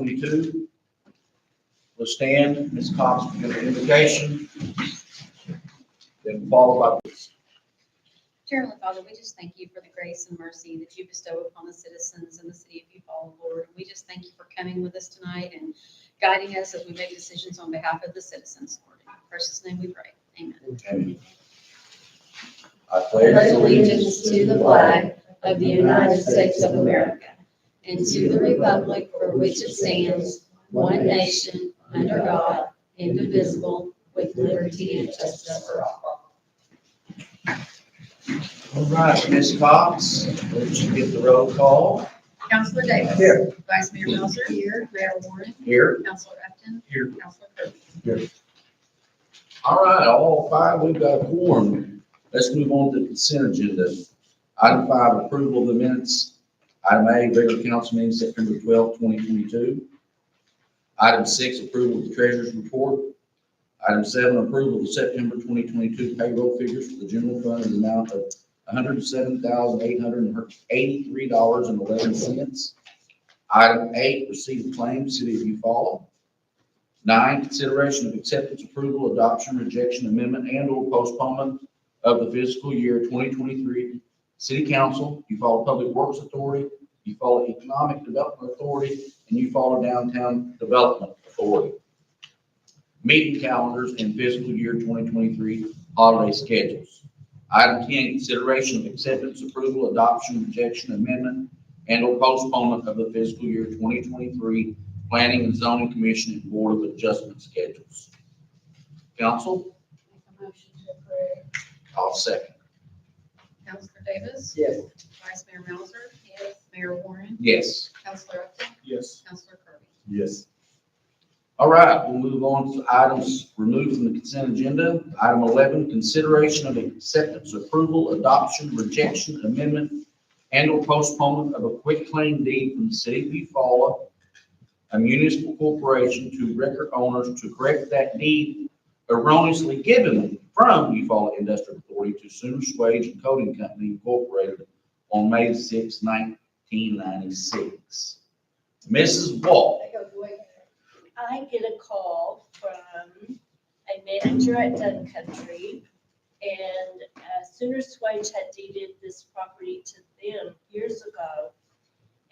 2022. We'll stand. Ms. Cox will give an invocation, then followed by this. Dear Heavenly Father, we just thank you for the grace and mercy that you bestow upon the citizens in the city of Eufaula, Lord. We just thank you for coming with us tonight and guiding us as we make decisions on behalf of the citizens, Lord. In your precious name we pray. Amen. Amen. I Pledge pledge allegiance to the flag of the United States of America and to the republic for which it stands, one nation, under God, indivisible, with liberty and justice for all. All right, Ms. Cox, would you give the roll call? Councilor Davis. Here. Vice Mayor Melser. Here. Mayor Warren. Here. Councilor Upton. Here. Councilor Kirby. All right, all five, we've got a quorum. Let's move on to the consent agenda. Item 5, approval of the minutes. Item A, regular council meeting September 12th, 2022. Item 6, approval of the treasurer's report. Item 7, approval of the September 2022 payroll figures for the general fund in the amount of $107,883.11. Item 8, receipt of claims, City of Eufaula. 9, consideration of acceptance, approval, adoption, rejection, amendment, and/or postponement of the fiscal year 2023 City Council, Eufaula Public Works Authority, Eufaula Economic Development Authority, and Eufaula Downtown Development Authority. Meeting calendars and fiscal year 2023 holiday schedules. Item 10, consideration of acceptance, approval, adoption, rejection, amendment, and/or postponement of the fiscal year 2023 Planning and Zoning Commission and Board of Adjustment schedules. Council, Make a motion to approve. I'll second. Councilor Davis. Yes. Vice Mayor Melser. Yes. Mayor Warren. Yes. Councilor Upton. Yes. Councilor Kirby. Yes. All right, we'll move on to items removed from the consent agenda. Item 11, consideration of acceptance, approval, adoption, rejection, amendment, and/or postponement of a quitclaim deed from the City of Eufaula, a municipal corporation, to record owners to correct that deed erroneously given from Eufaula Industrial Authority to Sooner Swage and Coating Company Incorporated on May 6, 1996. Mrs. Wall. I get a call from a manager at Dunn Country, and Sooner Swage had deeded this property to them years ago.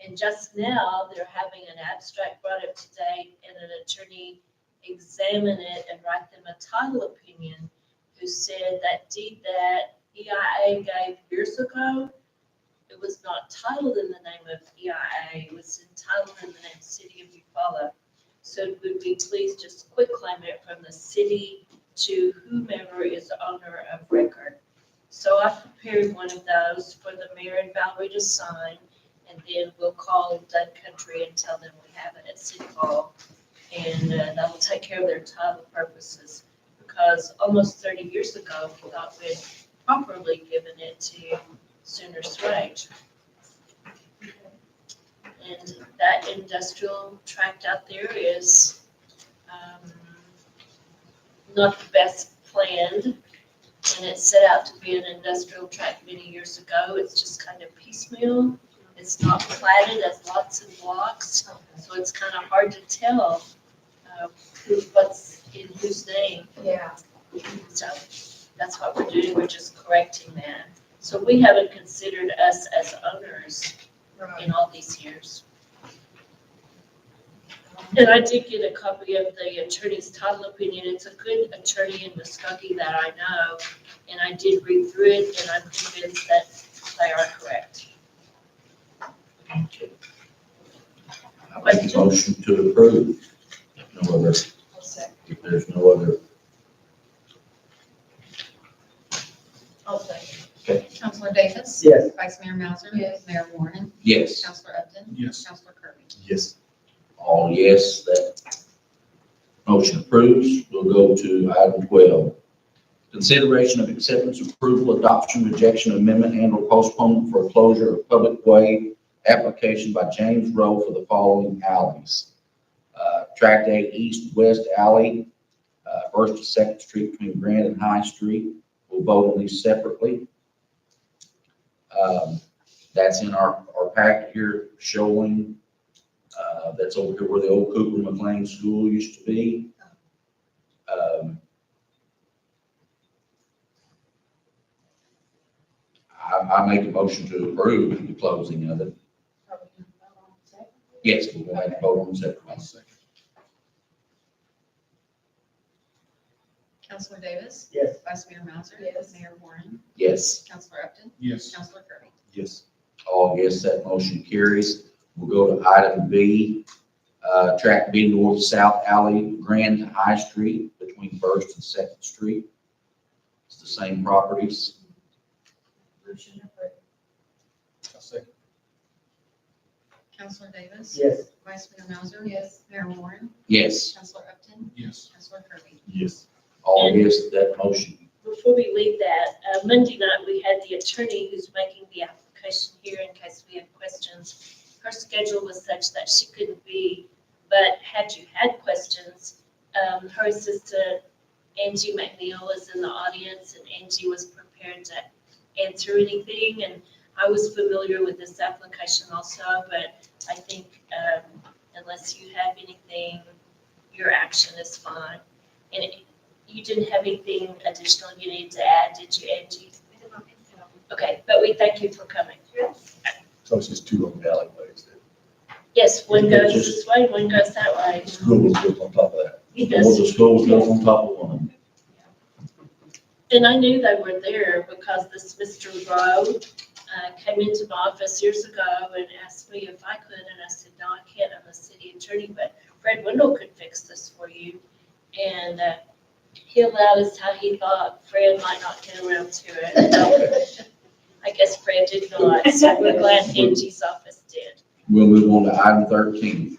And just now, they're having an abstract brought up today, and an attorney examine it and write them a title opinion, who said that deed that EIA gave years ago, it was not titled in the name of EIA, it was entitled in the name City of Eufaula. So would we please just quitclaim it from the city to whomever is the owner of record? So I prepared one of those for the mayor and Valerie to sign, and then we'll call Dunn Country and tell them we have it at City Hall. And that will take care of their title purposes, because almost 30 years ago, we thought we'd properly given it to Sooner Swage. And that industrial tract out there is not the best planned, and it's set out to be an industrial tract many years ago. It's just kind of piecemeal. It's not platted as lots of blocks, so it's kind of hard to tell what's in whose name. Yeah. So that's what we're doing. We're just correcting that. So we haven't considered us as owners in all these years. And I did get a copy of the attorney's title opinion. It's a good attorney in Muskogee that I know, and I did read through it, and I'm convinced that they are correct. I make a motion to approve. No other, if there's no other. I'll second. Okay. Councilor Davis. Yes. Vice Mayor Melser. Yes. Mayor Warren. Yes. Councilor Upton. Yes. Councilor Kirby. Yes. All yes, that motion approves. We'll go to item 12. Consideration of acceptance, approval, adoption, rejection, amendment, and/or postponement for a closure of public way application by James Rowe for the following alleys. Tract A East-West Alley, 1st to 2nd Street between Grand and High Street. We'll vote on these separately. That's in our packet here showing That's over here where the old Cooper McLean School used to be. I make a motion to approve the closing of it. Are we gonna vote on it second? Yes, we'll have to vote on the separate I'll ones. second. Counselor Davis? Yes. Vice Mayor Mauser? Yes. Mayor Warren? Yes, Counselor Upton? Yes. Counselor Kirby? Yes. all yes, that motion carries. We'll go to item B, track B north-south alley, Grand to High Street between First and Second Street. It's the same properties. Motion approved. I'll second. Counselor Davis? Yes. Vice Mayor Mauser? Yes. Mayor Warren? Yes, Counselor Upton? Yes. Counselor Kirby? Yes. all yes, that motion. Before we leave that, Monday night, we had the attorney who's making the application here in case we had questions. Her schedule was such that she couldn't be, but had you had questions, her assistant, Angie McNeil, is in the audience, and Angie was prepared to answer anything. And I was familiar with this application also, but I think unless you have anything, your action is fine. And you didn't have anything additional you need to add, did you, Angie? Okay, but we thank you for coming. So it's just two open alleyways. Yes, one Yeah, goes just- this way, one goes that way. The school was built on top of that. He Or does. the school goes on top of one. And I knew they were there because this Mr. Rowe came into my office years ago and asked me if I could, and I said, no, I can't, I'm a city attorney, but Fred Wendell could fix this for you. And he allowed us how he thought Fred might not get around to it. I guess Fred did not, so we're glad Angie's office did. We'll move on to item 13.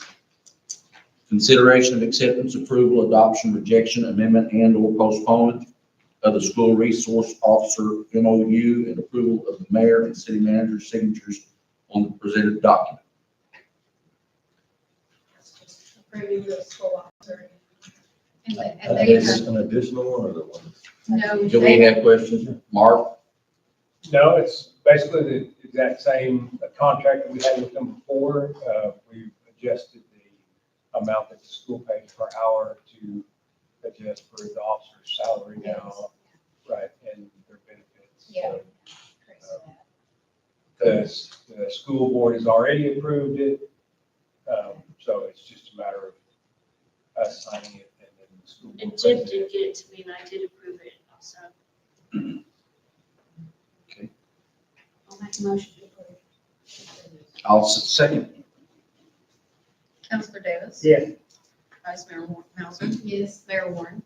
Consideration of acceptance, approval, adoption, rejection, amendment, and/or postponement of the school resource officer MOU and approval of the mayor and city manager's signatures on the presented document. Approving the school officer. And they Is have, this an additional one or the one? no, Do we they have questions? Mark? No, it's basically the exact same contract that we had with them before. We adjusted the amount that the school pays per hour to adjust for the officer's salary now, right, and their benefits. Yeah. The school board has already approved it, so it's just a matter of us signing it and then the school. board And Jim president. did get it to me, and I did approve it also. I'll make a motion to approve. I'll second. Counselor Davis? Yes. Vice Mayor Mauser? Yes. Mayor Warren?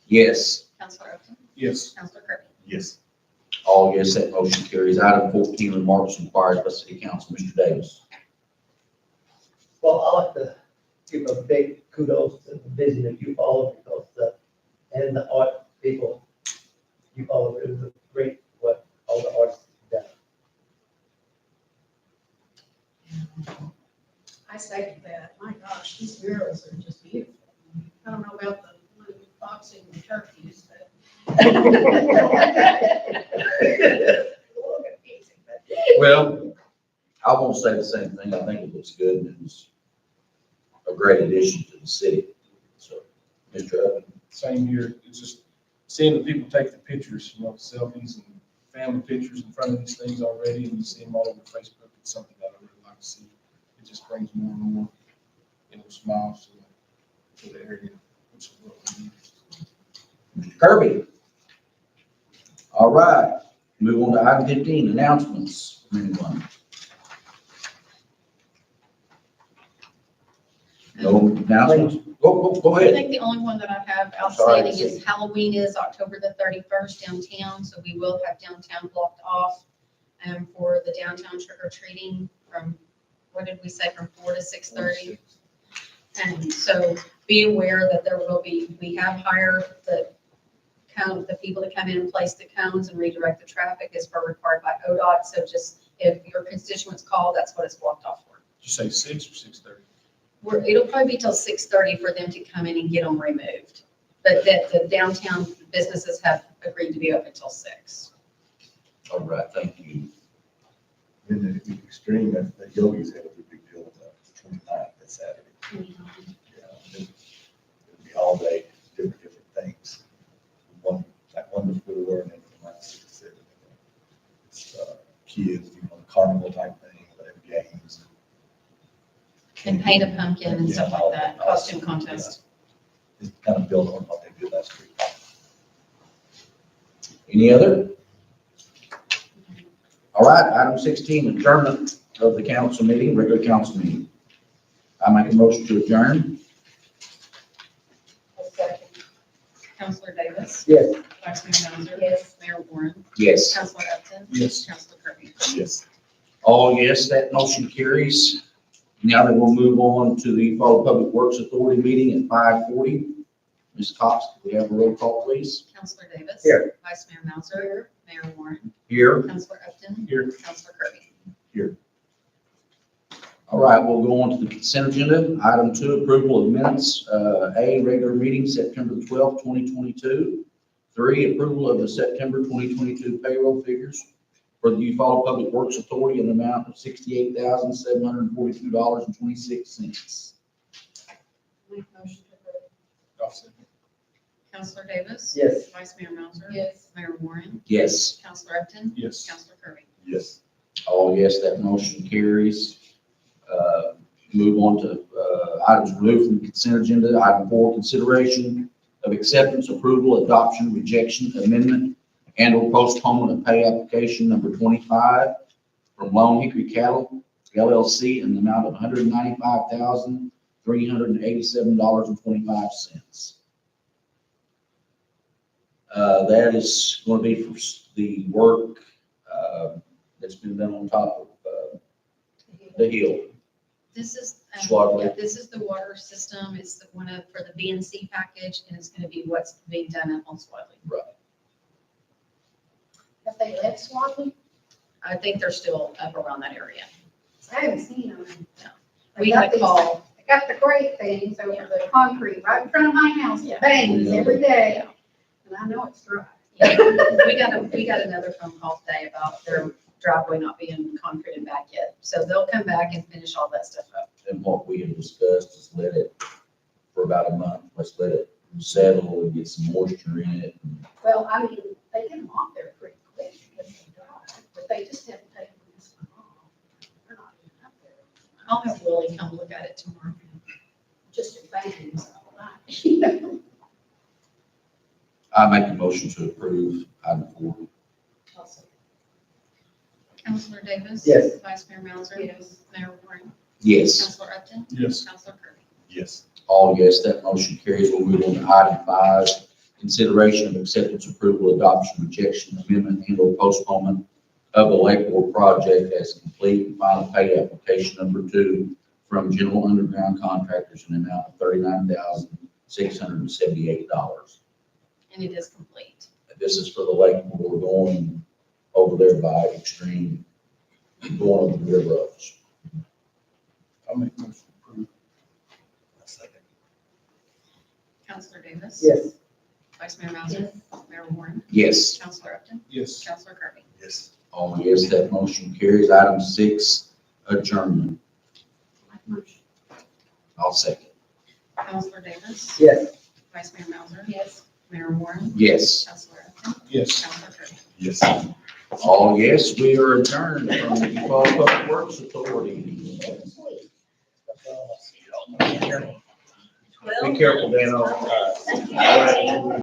Yes, Counselor Upton? Yes. Counselor Kirby? Yes. all yes, that motion carries. Item 14, remarks required by city council. Mr. Davis. Well, I'd like to give a big kudos to the vision of you all because, and the art people, you all are doing great what all the artists have done. I second that. My gosh, these murals are just beautiful. I don't know about the blue boxing and turkeys, but. Well, I won't say the same thing. I think it looks good and it's a great addition to the city. So, Mr. Upton. Same here. It's just seeing the people take the pictures, selfies and family pictures in front of these things already, and you see them all over Facebook. It's something that I really like to see. It just brings more and more, smiles to the area, which is what we need. Mr. Kirby. All right, move on to item 15, announcements. Anyone? No announcements? Go I ahead. think the only one that I have I'm sorry, outstanding Cindy. is Halloween is October the 31st downtown, so we will have downtown blocked off for the downtown trick or treating from, what did we say, from 4 to 6:30? And so be aware that there will be, we have hired the people to come in and place the cones and redirect the traffic as per required by ODOT. So just, if your constituents call, that's what it's blocked off for. Did you say 6 or 6:30? It'll probably be till 6:30 for them to come in and get them removed. But that the downtown businesses have agreed to be open till 6. All right, thank you. In the extreme, that yogis have a big deal with that, 29th, that's Saturday. It'd be all day, different things. One, like one before and then from like 6 to 7. It's, kids, carnival type thing, they have games. And paint a pumpkin and stuff like that, costume contest. Just kind of build on what they did last week. Any other? All right, item 16, adjournment of the council meeting, regular council meeting. I make a motion to adjourn. Counselor Davis? Yes. Vice Mayor Mauser? Yes. Mayor Warren? Yes. Counselor Upton? Yes. Counselor Kirby? Yes. All yes, that motion carries. Now that we'll move on to the Fall Public Works Authority meeting at 5:40. Ms. Cox, can we have a roll call, please? Counselor Davis? Here. Vice Mayor Mauser? Mayor Warren? Here. Counselor Upton? Here. Counselor Kirby? All right, we'll go on to the consent agenda. Item 2, approval of minutes. A, regular meeting, September 12th, 2022. 3, approval of the September 2022 payroll figures for the Eufaula Public Works Authority in the amount of $68,742.26. Make motion to approve. I'll second. Counselor Davis? Yes. Vice Mayor Mauser? Yes. Mayor Warren? Yes. Counselor Upton? Yes. Counselor Kirby? Yes. All yes, that motion carries. Move on to items removed from the consent agenda. Item 4, consideration of acceptance, approval, adoption, rejection, amendment, and/or postponement of pay application number 25 from Lone Hickory Cattle LLC in the amount of $195,387.25. That is going to be for the work that's been done on top of the hill. This is, Swaddling. this is the water system. It's the one for the BNC package, and it's going to be what's being done on Swadley. Have they left Swaddling? I think they're still up around that area. I haven't seen them. We had a call. I got the great things over the concrete right in front of my house. Yeah. Bangs every day. And I know it's dry. Yeah, we got another phone call today about their driveway not being concreted back yet. So they'll come back and finish all that stuff up. And what we have discussed is let it for about a month. Let's let it settle and get some moisture in it. Well, I mean, they get them off there pretty quick because they dry, but they just haven't taken this one off. They're not even up there. I'll have Willie come look at it tomorrow. Just a bangs all night, you know? I make a motion to approve item 4. Counselor Davis? Yes. Vice Mayor Mauser? Yes. Mayor Warren? Yes. Counselor Upton? Yes. Counselor Kirby? Yes. All yes, that motion carries. We'll move on to item 5, consideration of acceptance, approval, adoption, rejection, amendment, and/or postponement of the Lake Board project as complete and final pay application number 2 from General Underground Contractors in the amount of $39,678. And it is complete. This is for the Lake Board going over there by Extreme, going over the river roads. I'll make motion to approve. I'll second. Counselor Davis? Yes. Vice Mayor Mauser? Mayor Warren? Yes. Counselor Upton? Yes. Counselor Kirby? Yes. All yes, that motion carries. Item 6, adjournment. Make motion. I'll second. Counselor Davis? Yes. Vice Mayor Mauser? Yes. Mayor Warren? Yes. Counselor Upton? Yes. Counselor Kirby? Yes. All yes, we are adjourned from the Eufaula Public Works Authority. Sweet. Be careful, Dan.